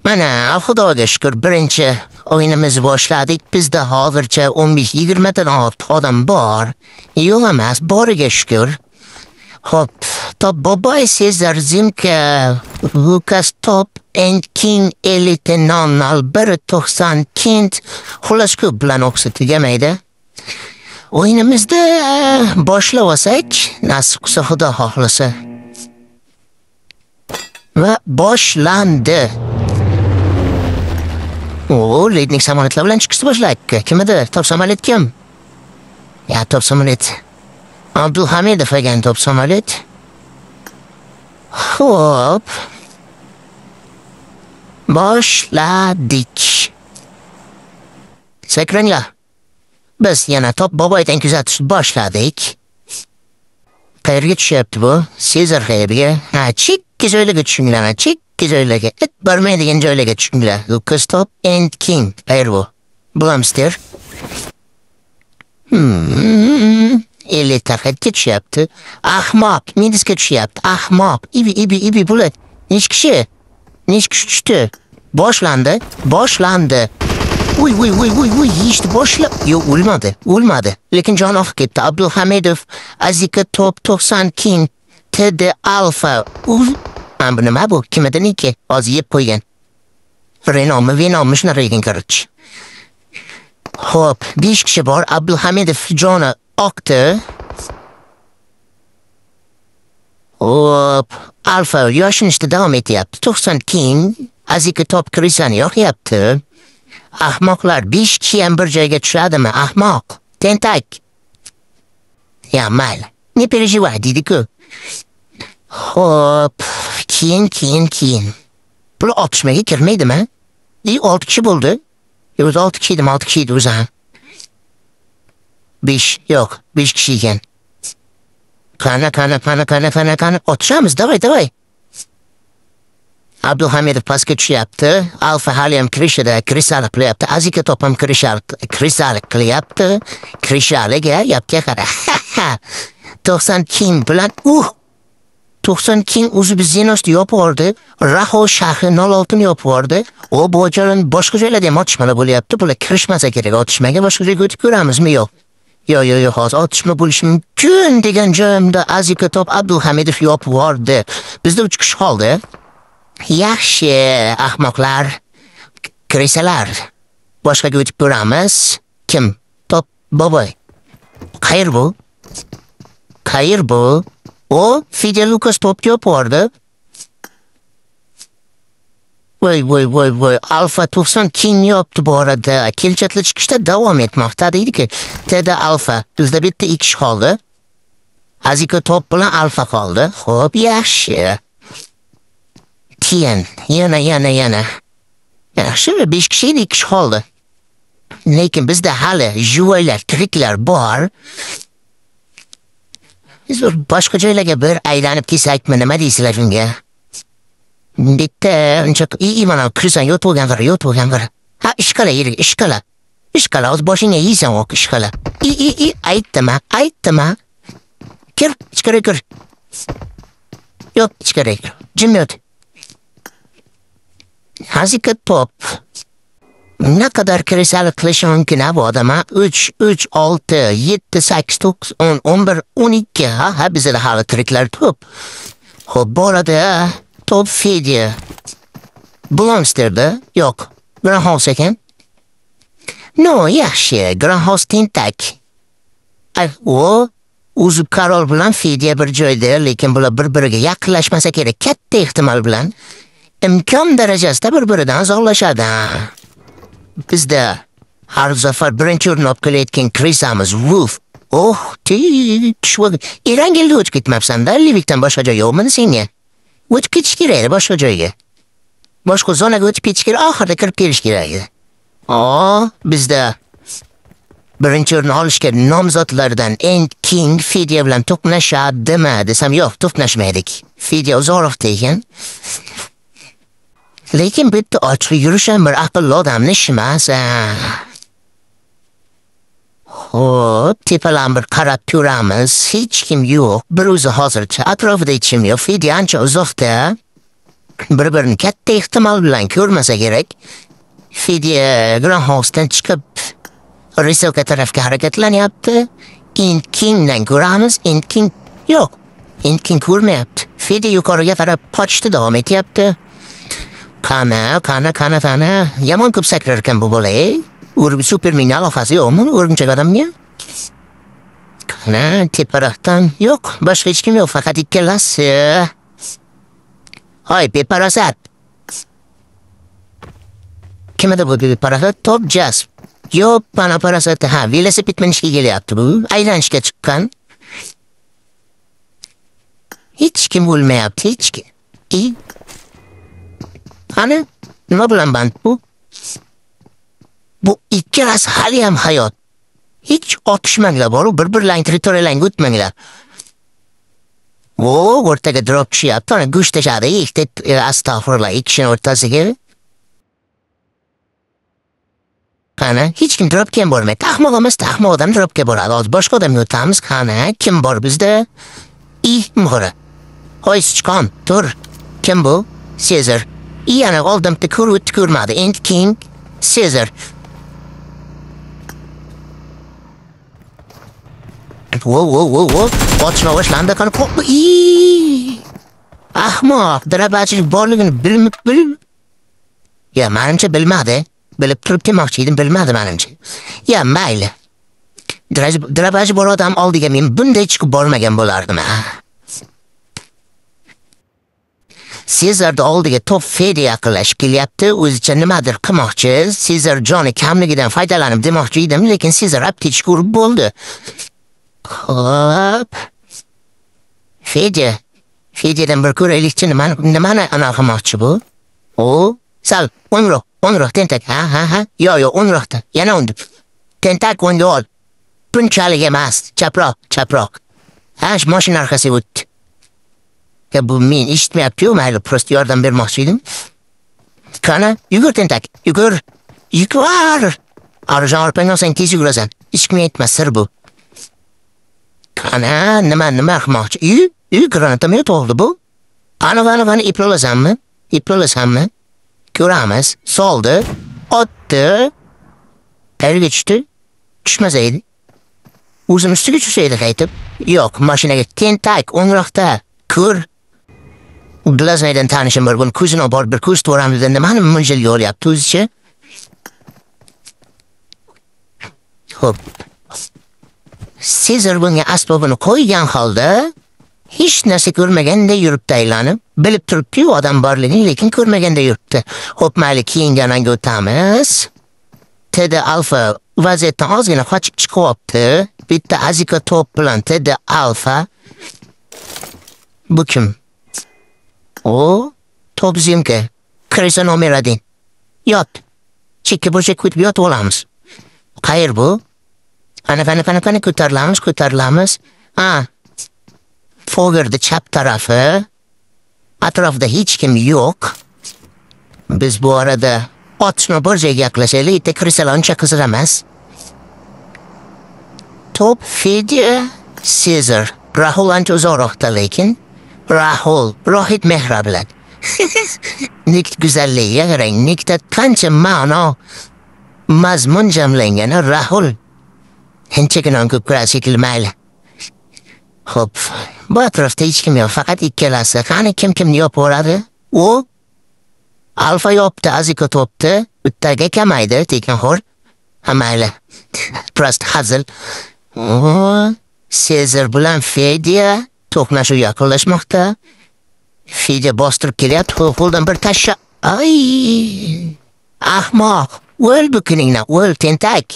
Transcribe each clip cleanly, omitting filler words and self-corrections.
Mana Xudoga shukr, birinchi o'yinimizni boshladik. Bizda hozircha 15-20 dan ortiq odam bor. Yo'q emas, boriga shukr. Hop, top Boboy, Sezar Zimka, Lukas Top, and King Elite Non Albert 90 Kent. Xullas ko'p bilan o'qisa tugamaydi. O'yinimizda boshlab olsak, nasib qilsa Xudo xohlasa. Va boshlandi. Leydnik samolyotlar bilan chiqishni boshlayapti. Kim edi? Top samolyot kim? Ya, top samolyot. Abdulhamidov ekan top samolyot. Xo'p. Boshladik. Sakranglar. Biz yana top Boboydan kuzatishni boshladik. Qayerga tushyapti bu? Sezar qayerga? Chekka joylarga tushinglar, chekka joylarga. It bormaydigan joylarga tushinglar. Lucas Top and King. Qayer bu? Bilamizlar. Ellik tarafga tushyapti. Ahmoq, Mindisga tushyapti. Ahmoq. Ibi bulat. Nechi kishi tushdi? Boshlandi. Uy, yeyishni boshlab. Yo'q, o'lmadi. Lekin jon oqib ketdi. Abdulhamidov, Azika Top 90 King, TD Alfa. Bu nima bu? Kimdaniki? Hozir yeb qo'ygan. Venommi shunaqa ekan, короче. Hop, 5 kishi bor. Abdulhamidov joni oqdi. Hop, Alfa yoshinishda davom etyapti. 90 King, Azika Top Krisani yoqyapti. Ahmoqlar 5 kishi ham bir joyga tushadimi? Ahmoq. Tentak. Ya mayli. Ne переживай, deydi-ku. Hop, keyin. Bular otishmaga kirmaydimi? 6 kishi bo'ldi. O'zi 6 kishi edi o'zi ham. 5 kishi ekan. Qani. Otishamiz, davay. Abdulhamidov pastga tushyapti. Alfa haliyam kirishida krisalik qilyapti. Azika Top ham krisalik qilyapti. Krishaliga yapga qara. 90 King bilan 90 King o'zi biz Zenosni yopib oldi. Raho shahri 06 ni yopib oldi. O bo'jaran boshqa joylarda ham otishmalar bo'lyapti. Bular kirishmasa kerak otishmaga. Boshqa joyga o'tib ko'ramizmi? Yo'q. Yo'q, hozir otishma bo'lishi mumkin degan joyimda Azika Top Abdulhamidov yopib oldi. Bizda 3 kishi qoldi. Yaxshi, ahmoqlar, kirisalar. Boshqaga o'tib ko'ramiz. Kim? Top Boboy. Qayer bu? O, Fidel Lucas Top yopib oldi. Voy. Alfa 90 King yopdi bu arada. Kelchatli chiqishda davom etmoqda deydi-ki. Teda Alfa. Bizda bitta 2 kishi qoldi. Azika Top bilan Alfa qoldi. Xo'p, yaxshi. Keyin yana. Yaxshi, 5 kishi 2 kishi qoldi. Lekin bizda hali juvaylar, tiriklar bor. Biz boshqa joylarga bir aylanib kesakmi, nima deysizlar shunga? Bitta uncha mana kirsan yotib var. Ha, ishqala, o'z boshingga yeysan o'q ishqala. Aytdima. Kir, ichkari kir. Yo'q, ichkari kir. Jim yot. Azika Top. Ne kadar kirisalik qilishi mumkin bu odam? 3, 6, 7, 8, 9, 10, 11, 12. Ha, bizda hali tiriklar top. Xo'p, boradi. Top Fidya. Blomsterda? Yo'q. Grandhouse ekan. No, yaxshi. Grandhouse tentak. O'zi Karol bilan Fidya bir joyda, lekin bular bir-biriga yaqinlashmasa kerak. Katta ehtimol bilan imkon darajasida bir-biridan uzoqlashadi. Bizda har zafar birinchi o'rin olib kelayotgan krisamiz Wolf. Erangilda o'tib ketmabsan-da, Livikdan boshqa joy yo'qmi senga? O'tib ketish kerak boshqa joyga. Boshqa zonaga o'tib ketish kerak, oxirida kirib kelish kerak. Bizda birinchi o'rin olishga nomzodlardan King Fidya bilan to'qnashadimi desam yo'q, to'qnashmaydik. Fidya uzoqroqda ekan. Lekin bitta ochiq yurishan bir aqlli odamni ishi emas. Xo'p, tepadan bir qarab turamiz. Hech kim yo'q. Bir o'zi hozircha atrofida hech kim yo'q. Fidya ancha uzoqda. bir-birini katta ehtimol bilan ko'rmasa kerak, Fedya Greenhouse'dan chiqib Risoka tarafga harakatlanyapti. Kingdan ko'ramiz, King yo'q. King ko'rmayapti. Fedya yuqoriga qarab qochishda davom etyapti. Qana. Yomon ko'p sakrar ekan bu bola, Supermenga aloqasi yo'qmi o'rgimchak odamga? Qana, teparoqdan yo'q, boshqa hech kim yo'q, faqat ikkalasi. Hoy, beparasat. Kim edi bu beparasat? Top Jazz. Yo'q, bana parasat. Velosiped minishga kelyapti bu. Aylanishga chiqqan. Hech kim o'lmayapti, hech kim. Qani, nima bilan band bu? Bu ikkalasi hali ham hayot. Hech otishmanglar boru, bir-birlaring territoriyalarga o'tmanglar. O'rtaga drop tushyapti, ana go'sht tashadi, astag'firullah, ikki kishini o'rtasiga. Qani, hech kim dropga ham bormaydi. Ahmoq emas, ahmoq odam dropga boradi. Hozir boshqa odamga o'tamiz. Qani, kim bor bizda? Muhra. Hoy, sichqon, tur. Kim bu? Caesar. Yana oldimda ko'rmadi. King, Caesar. Whoa. Otishma boshlandi. Qani, ahmoq, darabachilik borligini bilib. Ya, menimcha bilmadi. Bilib turib demoqchi edim, bilmadi menimcha. Ya, mayli. Darabachi bor odam oldiga men bunday chiqib bormagan bo'lardim. Caesarda oldiga top Fedya yaqinlashib kelyapti, o'zicha nimadir qilmoqchi. Caesar joni kamligidan foydalanib demoqchi edim, lekin Caesar aptechka urib bo'ldi. Xo'p. Fedyadan bir ko'raylikchi, nimani anaqa qilmoqchi bu? Sal, o'nroq, tentak. Ha. Yo'q, o'nroqda. Yana undi. Tentak o'nga ol. Bunchalik emas, chaproq. Mashina orqasiga o'tdi. Ya bu men eshitmayapti-yu, mayli, prosta yordam bermoqchi edim. Qani, yugur tentak, yugur. Arjan orpang olsang tez yugurasan. Hech kim aytmas, sir bu. Qani, nima qilmoqchi? Granatomet oldi bu. Qani, iplolasanmi? Ko'ramiz. Soldi, otdi. Qayerga tushdi? Tushmasaydi. O'zim ustiga tushsaydi qaytib. Yo'q, mashinaga tentak o'nroqda. Ko'r. Glaznaydan tanishim bor, buni ko'zini bor, bir ko'z to'ramizda nimani mo'ljalga olyapti o'zicha? Xo'p. Caesar bunga asbobini qo'ygan holda hech narsa ko'rmaganda yuribdi aylanib. Bilib turibdi-yu odam borligini, lekin ko'rmaganda yuribdi. Xo'p, mayli, keyingi ananga o'tamiz. TD Alfa vaziyatdan ozgina qochib chiqyapti. Bitta Azika top bilan TD Alfa. Bu kim? Top Zimka. Krisa nomer 1. Yot. Chekka burchak ko'tib yotib olamiz. Qayer bu? Ana ko'tarilamiz. Fogerda chap tarafi. Atrofda hech kim yo'q. Biz bu arada otishma bir joyga yaqinlashaylik, bitta krisalar uncha qiziq emas. Top Fedya Caesar. Rahul ancha uzoqroqda lekin. Rahul, Rohit Mehra bilan. Nikt go'zalligiga qarang, Niktda qancha ma'no, mazmun jamlangan. Rahul hinchagina ko'p ko'rasiz mayli. Xo'p, bu atrofda hech kim yo'q, faqat ikkalasi. Qani kimni yopaveradi? Alfa yopdi, Azika topdi, bittaga kamaydi, tekinxo'r. Mayli. Prost hazil. Caesar bilan Fedya to'qnashuv yaqinlashmoqda. Fedya bostirib kelyapti, qo'ldan bir tashla. Ahmoq, o'l bu kuningdan, o'l tentak.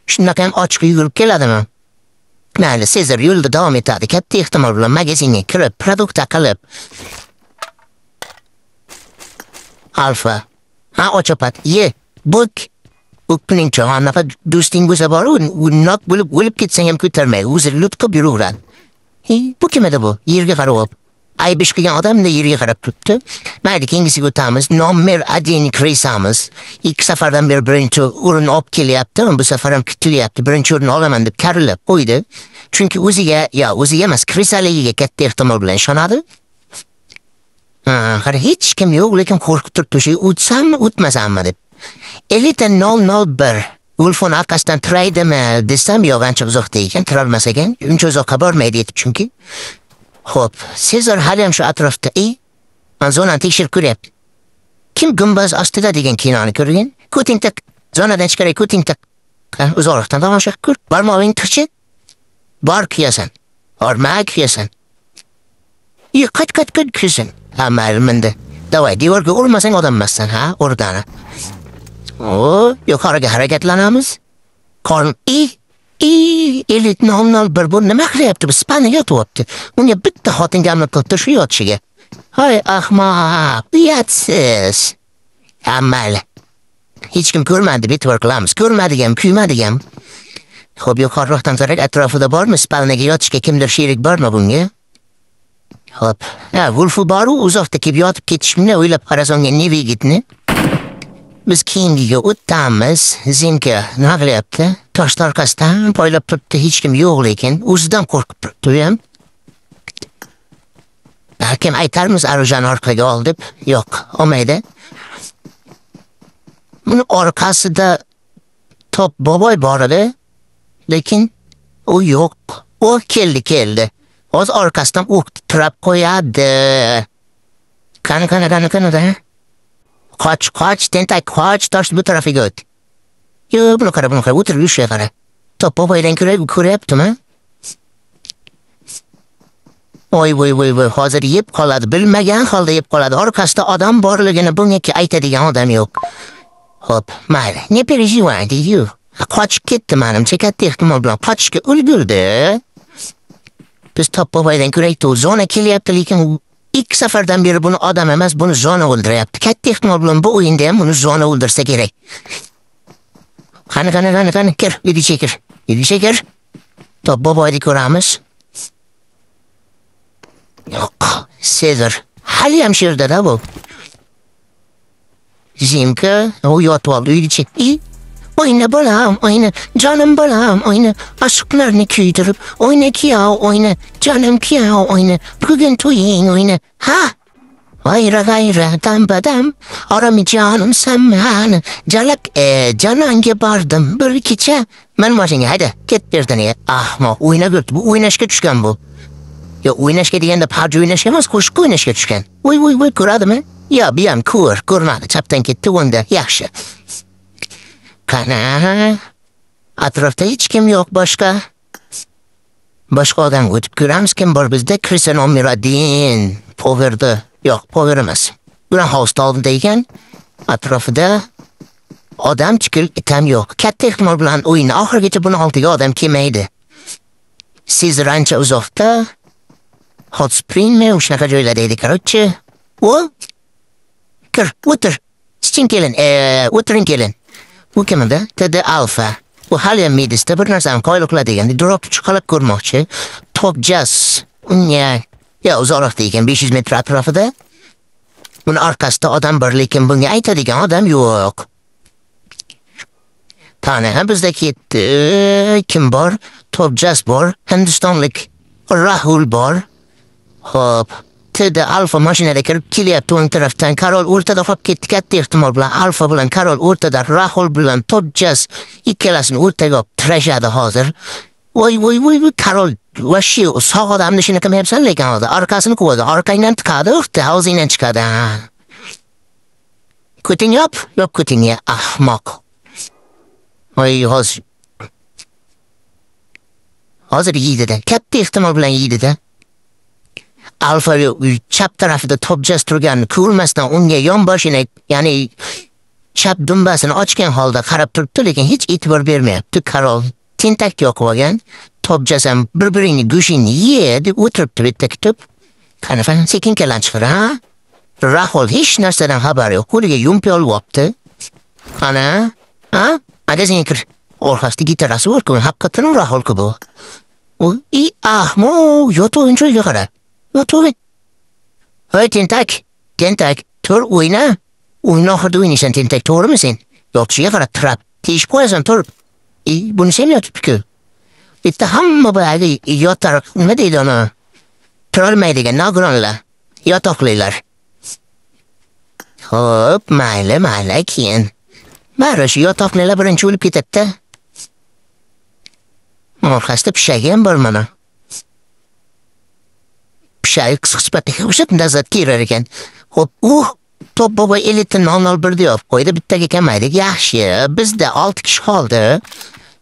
Shunaqa ham ochiq yugurib keladimi? Mayli, Caesar yo'lda davom etadi. Katta ehtimol bilan magazinga kirib, produkt qilib. Alfa. Ochapat, buk. Ukning cho'g'anaqa do'sting bo'lsa bor, unoq bo'lib o'lib ketsang ham ko'tarmaydi. O'zi lutqib yuraveradi. Bu kim edi bu? Yerga qarab. Aybish qilgan odamda yerga qarab turibdi. Mayli, keyingisiga o'tamiz. Nomer 1 kirisamiz. Ikki safardan beri birinchi o'rin olib kelyapti. Bu safar ham kutilyapti. Birinchi o'rin olaman deb karilib qo'ydi. Chunki o'ziga emas, kirisaligiga katta ehtimol bilan ishonadi. Qara hech kim yo'q, lekin qo'rqitib turshi, o'tsammi, o'tmasammi deb. 50:01 Ulfon orqasidan tiraydimi desam, yo'q, ancha uzoqda ekan, turolmas ekan. Uncha uzoqqa bormaydi yetib chunki. Xo'p, Sezar hali ham shu atrofda. Men zonani tekshirib ko'ryapti. Kim gumbaz ostida degan kinoni ko'rgan? Ko'tingtak, zonadan chiqaray, ko'tingtak. Uzoqdan tomosha ko'r. Barmog'ing tiqchi. Bor kiyasan. Orma kiyasan. Qat kiyasan. Ha, mayli mindi. Davay, devorga urmasang odam emassan, ha, o'rdani. Yuqoriga harakatlanamiz. Qorn elit nomnol bir bu nima qilyapti? Bu spani yotyapti. Unga bitta xotingamni qilib shu yotishiga. Hay ahmoq, uyatsiz. Mayli. Hech kim ko'rmadi, bitvar qilamiz. Ko'rmadigan, kuymadigan. Xo'p, yuqoriroqdan zarak atrofida bormi? Spalnaga yotishga kimdir sherik bormi bunga? Xo'p, Wolfu boru uzoqda kelib yotib ketishimni o'ylab qarasonga nevi yigitni. Biz keyingiga o'tamiz. Zimka nima qilyapti? Toshlar orqasidan poylab turibdi, hech kim yo'q lekin o'zidan qo'rqib turibdi ham. Balkim aytarmiz Arujani orqaga ol deb. Yo'q, olmaydi. Buni orqasida top boboy bor edi, lekin u yo'q. U keldi. O'z orqasidan o'q tirab qo'yadi. Qani. Qoch, tentak, qoch, tosh bu tarafiga o't. Yo'q, buni qara, o'tirib yurishga qara. Top boboydan ko'ryaptimi? Voy, hozir yeb qoladi, bilmagan holda yeb qoladi. Orqasida odam borligini bunga aytadigan odam yo'q. Xo'p, mayli, ne переживай, deydi-yu. Qochib ketdi menimcha, katta ehtimol bilan qochishga ulgurdi. Biz top boboydan ko'raydi, zona kelyapti, lekin ilk safardan beri buni odam emas, buni zona o'ldiryapti. Katta ehtimol bilan bu o'yinda ham buni zona o'ldirsa kerak. Qani, kir, idicha kir. Top boboyni ko'ramiz. Yo'q, Sezar hali ham shu yerda bu. Zimka, u yotib oldi, idicha. Oyna bolam, oyna, canım bolam, oyna, aşklarını kuydirib, oyna kiyav, oyna, canım kiyav, oyna, bugün to'ying, oyna, ha? G'ayra, dam-badam, arami canım sen meni, cananga bordim, bir kecha, men mashinaga, hayda, ket berdan, ahmoq, o'ynab yuribdi, bu o'ynashga tushgan bu. Yo, o'ynashga deganda parcha o'ynashga emas, qo'shiq o'ynashga tushgan. Voy, ko'radimi? Yo, bu ham ko'rmadi, chapdan ketdi, unda yaxshi. Qana, atrofda hech kim yo'q boshqa. Boshqa odam o'tib ko'ramiz, kim bor bizda? Kristian Omiradin, Poverda. Yo'q, Pover emas. Greenhouse oldida ekan, atrofida odam chiqil itam yo'q. Katta ehtimol bilan o'yin oxirigacha buni oldiga odam kelmaydi. Siz rancha uzoqda, Hot Springmi, o'shanaqa joylarda edi, короче. Kir, o'tir. Siching kelin, o'tiring kelin. Bu kimda? TD Alfa. Bu hali ham midisda bir narsani qoyiliqla deganda drop chiqarib ko'rmoqchi. Top Jazz. Unga uzoqda ekan 500 metr atrofida. Buni orqasida odam bor, lekin bunga aytadigan odam yo'q. Qani, bizda ketdi. Kim bor? Top Jazz bor. Hindistonlik Rahul bor. Xo'p. TD Alfa mashinada kirib kelyapti o'ng tarafdan. Karol o'rtada qolib ketdi, katta ehtimol bilan Alfa bilan Karol o'rtada, Rahul bilan Top Jazz ikkalasini o'rtaga olib tirashadi hozir. Voy, Karol vashi sog' odamni shuni qilmayapsan, lekin hozir orqasini quvadi, orqangdan tiqadi, o'zingdan chiqadi. Ko'ting yop, ko'tingga ahmoq. Voy, hozir yeydi-da, katta ehtimol bilan yeydi-da. Alfa chap tarafida Top Jazz turgan ko'rmasdan unga yonboshini, ya'ni chap dumbasini ochgan holda qarab turibdi, lekin hech e'tibor bermayapti. Karol tentak yo'q bo'lgan. Top Jazz ham bir-birini go'shingni yedi, o'tiribdi bitta kutib. Qani, sekin kellan chiqar, ha? Rahul hech narsadan xabar yo'q, qo'liga yumpi olyapti. Qani, ha? Magazinga kir. Orqasida gitarasi bor-ku, haqiqatan Rahul-ku bu. Ahmoq, yo'q joyga qara. Yo'q. Hoy, tentak, tur o'yna. O'yna oxirida o'ynaysan, tentak, to'g'rimi sen? Yotishiga qarab tirab, teshib qo'yasan, tur. Buni sen yotibdi-ku. Bitta hamma boyagi yotar, nima deydi ona? Turolmaydigan nogironlar, yotoqlilar. Hop, mayli, keyin. Mana shu yotoqnilar birinchi o'lib ketadi-da. Orqasida pishagim bor mana. Pishagi qisqa-qisqa o'shab nazat kerar ekan. Hop, Top bobo elitni 001 deb qo'ydi, bittaga kamaydik. Yaxshi, bizda 6 kishi qoldi.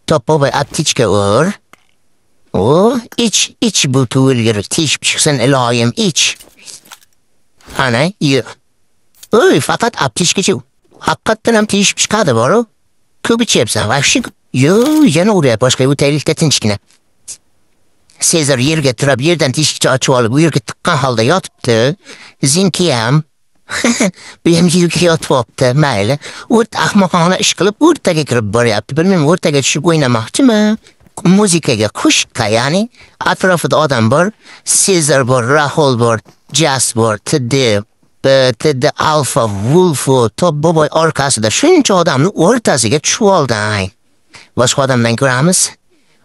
Top bobo aptichka ur. Ich bu tuvilgir, tishib chiqsin iloyim, ich. Ana, faqat aptichkachi. Haqiqatdan ham tishib chiqadi boru. Ko'p ichibsan, vahshiy. Yana uryapti boshqa o'taylikda tinchgina. Sezar yerga turib, yerdan teshikcha ochib olib, u yerga tiqqan holda yotibdi. Zinki ham bu ham yerga yotibdi, mayli. O't ahmoqona ish qilib, o'rtaga kirib boryapti. Bilmayman, o'rtaga tushib o'ynamoqchimi? Muzikaga qo'shiqqa, ya'ni atrofida odam bor, Sezar bor, Rahul bor, Jas bor, Tiddi Alfa, Wolfu, Top boboy orqasida shuncha odamni o'rtasiga tushib oldi. Boshqa odamdan ko'ramiz.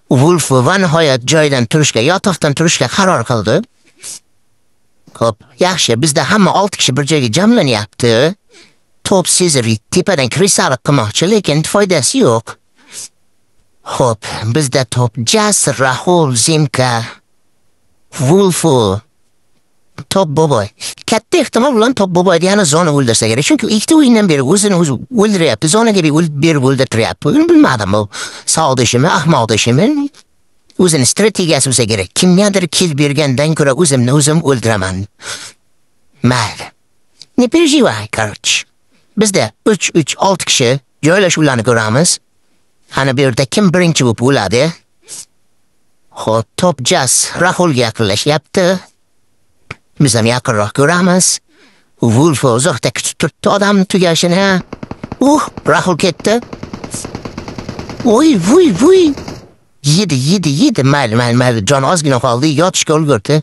Wolfu va nihoyat joydan turishga, yotoqdan turishga qaror qildi. Xo'p, yaxshi, bizda hamma 6 kishi bir joyga jamlanyapti. Top Sezar tepadan krisalik qilmoqchi, lekin foydasi yo'q. Xo'p, bizda Top Jas, Rahul, Zimka, Wolfu, Top boboy. Katta ehtimol bilan Top boboyni yana zona o'ldirsa kerak, chunki ikkita o'yindan beri o'zini o'zi o'ldiryapti, zonaga berib o'ldirtiryapti. Bilmadim, u sodishimi, ahmoqdishimi? O'zini strategiyasi bo'lsa kerak. Kimgadir kill bergandan ko'ra o'zimni o'zim o'ldiraman. Mayli. Ne переживай, короче. Bizda 3-6 kishi joylashuvlarni ko'ramiz. Ana bu yerda kim birinchi bo'lib o'ladi? Xo'p, Top Jas Rahulga yaqinlashyapti. Biz ham yaqinroq ko'ramiz. Wolfu uzoqda kutib turibdi odamni tugashini. Rahul ketdi. Voy. Yedi. Mayli. Jon ozgina qoldi, yotishga ulgurdi.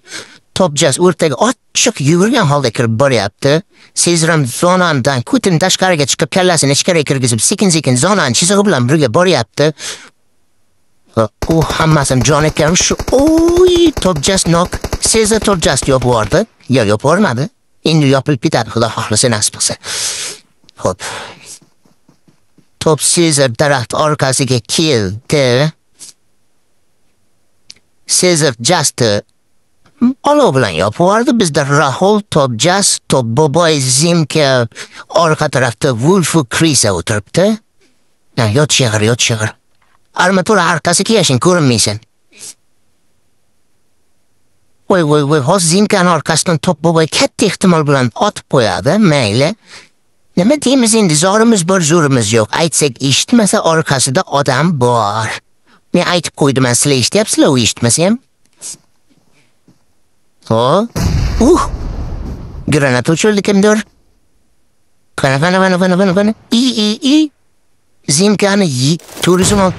Top Jas o'rtaga ochiq yugurgan holda kirib boryapti. Sezram zonandan kutin tashqariga chiqib, kallasini ichkariga kirgizib, sekin zonani chizig'i bilan birga boryapti. Hammasini jon ekan shu. Top Jas nok. Sezar Top Jas yo'q yo'pormadi. Endi yopilib ketadi, xudo xohlasa nasib qilsa. Xo'p. Top Sezar daraxt orqasiga keldi. Sezar Jasni olov bilan yopib yubordi. Bizda Rahul, Top Jas, Top boboy, Zimka, orqa tarafda Wolfu, Krisa o'tiribdi. Yot shig'ir. Armatura arkasiga yashin ko'rinmaysan. Voy, hozir Zimkani orqasidan Top boboy katta ehtimol bilan otib qo'yadi, mayli. Nima deymiz endi, zorimiz bor, zo'rimiz yo'q. Aytsak eshitmasa, orqasida odam bor. Men aytib qo'ydim, sizlar eshityapsizlar, u eshitmasa ham. Granat uçurdu kimdir? Kana. İyi. Zimkanı turizm al.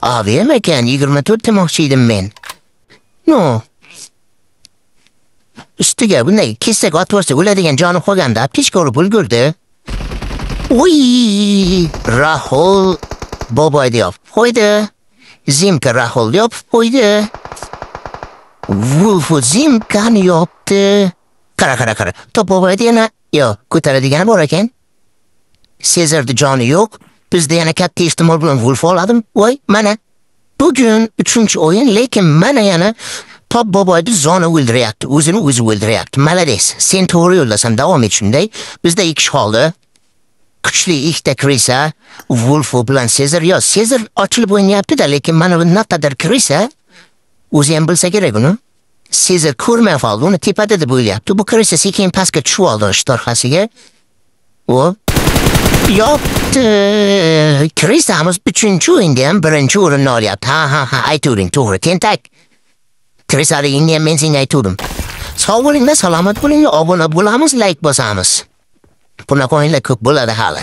Abi emekken 24 demoqchiydim men. No. Üstiga bunday kessak otib olsa o'ladigan joni qolganda aptechka olib ulgurdi. Rahul boboyni yopib qo'ydi. Zimka Rahulni yopib qo'ydi. Wolfu Zimkani yopdi. Qara. Top boboyni yana ko'taradigani bor ekan. Sezarni joni yo'q. Bizda yana katta ehtimol bilan Wolfu oladim. Mana. Bugun 3-o'yin, lekin mana yana Top boboyni zona o'ldiryapti. O'zini o'zi o'ldiryapti. Malades. Sen to'g'ri yo'ldasan, davom et shunday. Bizda 2 kishi qoldi. Kuchli ikkita Krisa, Wolfu bilan Sezar. Sezar ochilib o'ynayapti-da, lekin mana bu naqadar Krisa o'zi ham bilsa kerak uni. Sezar ko'rmay qoldi, uni tepada deb o'ylayapti. Bu Krisa sekin pastga tushib oldi ishtorxasiga. Yopdi. Krisamiz 3-o'yinda ham 1-o'rinni olyapti. Ha, aytuvring, to'g'ri. Tentak. Krisani endi ham men senga aytuvdim. Sog' bo'linglar, salomat bo'linglar, obuna bo'lamiz, like bosamiz. Bunaqa o'yinlar ko'p bo'ladi hali.